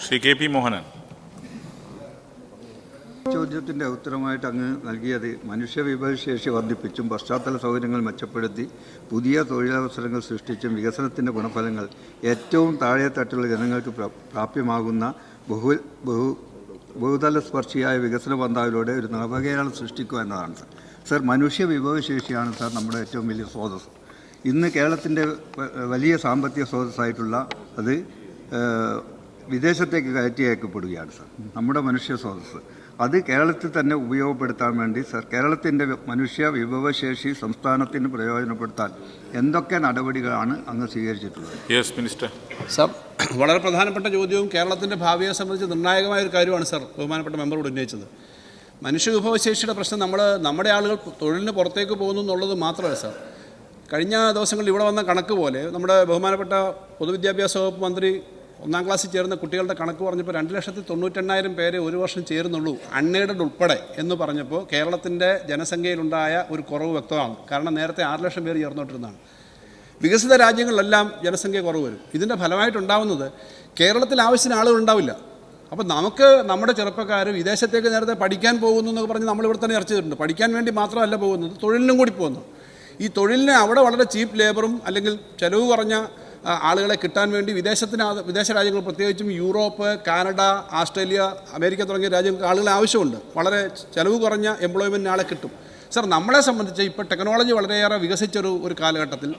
Shri K P Mohanan. ചോദ്യത്തിൻ്റെ ഉത്തരമായിട്ട് അങ്ങ് നൽകിയത് മനുഷ്യ വിഭവശേഷി വർദ്ധിപ്പിച്ചും പശ്ചാത്തല സൗകര്യങ്ങൾ മെച്ചപ്പെടുത്തി പുതിയ തൊഴിലവസരങ്ങൾ സൃഷ്ടിച്ചും വികസനത്തിൻ്റെ ഗുണഫലങ്ങൾ ഏറ്റവും താഴെത്തട്ടിലുള്ള ജനങ്ങൾക്ക് പ്രാപ്യമാകുന്ന ബഹുതല സ്പർശിയായ വികസന പന്ഥാവിലൂടെ ഒരു നവകേരളം സൃഷ്ടിക്കുക എന്നതാണ് സാർ. സാർ, മനുഷ്യ വിഭവശേഷിയാണ് സാർ നമ്മുടെ ഏറ്റവും വലിയ സ്രോതസ്സ്. ഇന്ന് കേരളത്തിൻ്റെ വലിയ സാമ്പത്തിക സ്രോതസ്സായിട്ടുള്ള അത് വിദേശത്തേക്ക് കയറ്റി അയക്കപ്പെടുകയാണ് സാർ. നമ്മുടെ മനുഷ്യ സ്രോതസ്സ് അത് കേരളത്തിൽ തന്നെ ഉപയോഗപ്പെടുത്താൻ വേണ്ടി സാർ കേരളത്തിൻ്റെ മനുഷ്യ വിഭവശേഷി സംസ്ഥാനത്തിന് പ്രയോജനപ്പെടുത്താൻ എന്തൊക്കെ നടപടികളാണ് അങ്ങ് സ്വീകരിച്ചിട്ടുള്ളത്? Yes minister. സാർ, വളരെ പ്രധാനപ്പെട്ട ചോദ്യവും കേരളത്തിൻ്റെ ഭാവിയെ സംബന്ധിച്ച് നിർണായകമായ ഒരു കാര്യമാണ് സാർ ബഹുമാനപ്പെട്ട മെമ്പറോട് ഉന്നയിച്ചത്. മനുഷ്യ വിഭവശേഷിയുടെ പ്രശ്നം നമ്മുടെ ആളുകൾ തൊഴിലിന് പുറത്തേക്ക് പോകുന്നു എന്നുള്ളത് മാത്രമല്ല സാർ. കഴിഞ്ഞ ദിവസങ്ങളിൽ ഇവിടെ വന്ന കണക്ക് പോലെ നമ്മുടെ ബഹുമാനപ്പെട്ട പൊതുവിദ്യാഭ്യാസ വകുപ്പ് മന്ത്രി 1ാം ക്ലാസ്സിൽ ചേർന്ന കുട്ടികളുടെ കണക്ക് പറഞ്ഞപ്പോൾ 2,98,000 പേരെ ഒരു വർഷം ചേരുന്നുള്ളൂ, അൺഎയ്ഡഡ് ഉൾപ്പെടെ എന്ന് പറഞ്ഞപ്പോൾ കേരളത്തിൻ്റെ ജനസംഖ്യയിലുണ്ടായ ഒരു കുറവ് വ്യക്തമാണ്. കാരണം നേരത്തെ 6 ലക്ഷം പേര് ചേർന്നോട്ടിരുന്നതാണ്. വികസിത രാജ്യങ്ങളിലെല്ലാം ജനസംഖ്യ കുറവ് വരും. ഇതിൻ്റെ ഫലമായിട്ടുണ്ടാവുന്നത് കേരളത്തിൽ ആവശ്യത്തിന് ആളുകൾ ഉണ്ടാവില്ല. അപ്പോൾ നമ്മുടെ ചെറുപ്പക്കാർ വിദേശത്തേക്ക് നേരത്തെ പഠിക്കാൻ പോകുന്നു എന്നൊക്കെ പറഞ്ഞ് നമ്മളിവിടെ തന്നെ ചർച്ച ചെയ്തിട്ടുണ്ട്. പഠിക്കാൻ വേണ്ടി മാത്രമല്ല പോകുന്നത്, തൊഴിലിനും കൂടി പോകുന്നു. ഈ തൊഴിലിന് അവിടെ വളരെ ചീപ്പ് ലേബറും അല്ലെങ്കിൽ ചിലവ് കുറഞ്ഞ ആളുകളെ കിട്ടാൻ വേണ്ടി വിദേശ രാജ്യങ്ങൾ, പ്രത്യേകിച്ചും യൂറോപ്പ്, കാനഡ, ഓസ്ട്രേലിയ, അമേരിക്ക തുടങ്ങിയ രാജ്യങ്ങൾക്ക് ആളുകളെ ആവശ്യമുണ്ട്. വളരെ ചിലവ് കുറഞ്ഞ എംപ്ലോയ്മെൻറ്റിന് ആളെ കിട്ടും. സർ, നമ്മളെ സംബന്ധിച്ച് ഇപ്പോൾ ടെക്നോളജി വളരെയേറെ വികസിച്ചൊരു കാലഘട്ടത്തിൽ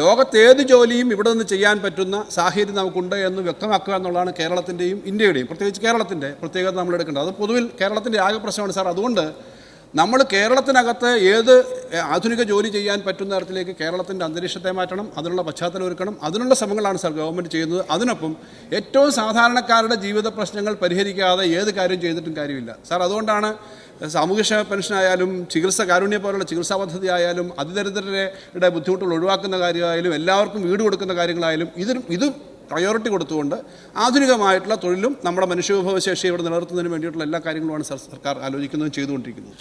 ലോകത്തേത് ജോലിയും ഇവിടെ നിന്ന് ചെയ്യാൻ പറ്റുന്ന സാഹചര്യം നമുക്കുണ്ട് എന്ന് വ്യക്തമാക്കുക എന്നുള്ളതാണ് കേരളത്തിൻ്റെയും ഇന്ത്യയുടെയും, പ്രത്യേകിച്ച് കേരളത്തിൻ്റെ പ്രത്യേകത നമ്മൾ എടുക്കേണ്ടത്. അത് പൊതുവിൽ കേരളത്തിൻ്റെ ആകെ പ്രശ്നമാണ് സാർ. അതുകൊണ്ട് നമ്മൾ കേരളത്തിനകത്ത് ഏത് ആധുനിക ജോലി ചെയ്യാൻ പറ്റുന്ന തരത്തിലേക്ക് കേരളത്തിൻ്റെ അന്തരീക്ഷത്തെ മാറ്റണം, അതിനുള്ള പശ്ചാത്തലം ഒരുക്കണം. അതിനുള്ള ശ്രമങ്ങളാണ് സാർ ഗവൺമെൻറ് ചെയ്യുന്നത്. അതിനൊപ്പം ഏറ്റവും സാധാരണക്കാരുടെ ജീവിത പ്രശ്നങ്ങൾ പരിഹരിക്കാതെ ഏത് കാര്യം ചെയ്തിട്ടും കാര്യമില്ല സാർ. അതുകൊണ്ടാണ് സാമൂഹ്യക്ഷേമ പെൻഷനായാലും കാരുണ്യ പോലുള്ള ചികിത്സാ പദ്ധതി ആയാലും അതിദരിദ്രരുടെ ബുദ്ധിമുട്ടുകൾ ഒഴിവാക്കുന്ന കാര്യമായാലും എല്ലാവർക്കും വീട് കൊടുക്കുന്ന കാര്യങ്ങളായാലും ഇത് പ്രയോറിറ്റി കൊടുത്തുകൊണ്ട് ആധുനികമായിട്ടുള്ള തൊഴിലും നമ്മുടെ മനുഷ്യവിഭവശേഷി ഇവിടെ നിലനിർത്തുന്നതിന് വേണ്ടിയിട്ടുള്ള എല്ലാ കാര്യങ്ങളുമാണ് സർക്കാർ ആലോചിക്കുന്നതും ചെയ്തുകൊണ്ടിരിക്കുന്നത്.